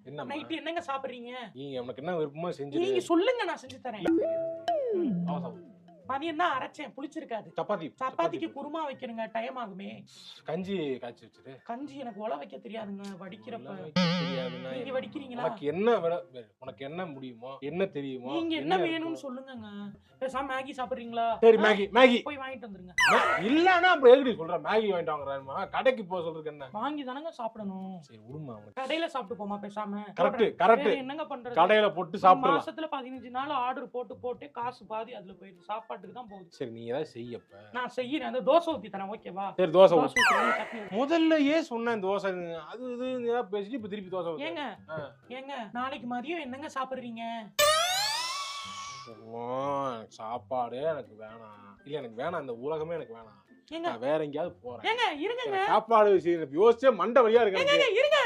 என்ன நைட் என்னங்க சாப்பிடுறீங்க? நீங்க உனக்கு என்ன விருப்பமோ செஞ்சு நீங்க சொல்லுங்க, நான் செஞ்சு தரேன். அவசரம். மதியம் தான் அரைச்சேன், புளிச்சிருக்காது. சப்பாத்தி சப்பாத்திக்கு குருமா வைக்கணுங்க, டைம் ஆகுமே. கஞ்சி காய்ச்சி வச்சிரு. கஞ்சி எனக்கு உல வைக்க தெரியாதுங்க, வடிக்கிறப்ப. தெரியாதுன்னா நீங்க வடிக்கிறீங்களா? உனக்கு என்ன முடியுமோ என்ன தெரியுமோ நீங்க என்ன வேணும்னு சொல்லுங்கங்க. பேசாம மேகி சாப்பிடுறீங்களா? சரி மேகி போய் வாங்கிட்டு வந்துருங்க. இல்லன்னா அப்புறம் எதுக்கு சொல்ற மேகி வாங்கிட்டு வாங்குறாருமா கடைக்கு போக சொல்றதுக்கு என்ன வாங்கி தானங்க சாப்பிடணும். சரி விடுமா கடையில சாப்பிட்டு போமா பேசாம. கரெக்ட் வேற என்னங்க பண்றது? கடையில போட்டு சாப்பிடலாம். மாசத்துல 15 நாள் ஆர்டர் போட்டு காசு பாதி அதுல போயிடுது, சாப்பாட்டுக்கு தான் போகுது. சரி நீ ஏதாவது செய்யப்ப நான் செய்யறேன், அந்த தோசை ஊத்தி தரேன், ஓகேவா? சரி தோசை ஊத்தி சட்னி. முதல்லயே சொன்னேன் தோசை அது இது ஏதாவது பேசிட்டு இப்ப திருப்பி தோசை ஏங்க ஏங்க நாளைக்கு மதியம் என்னங்க சாப்பிடுறீங்க? சாப்பாடே எனக்கு வேணாம். இல்ல எனக்கு வேணாம், இந்த உலகமே எனக்கு வேணாம். ஏங்க வேற எங்கேயாவது போறேன். ஏங்க இருங்க, சாப்பாடு விஷயம் யோசிச்சே மண்டை வழியா இருக்கு. இருங்க.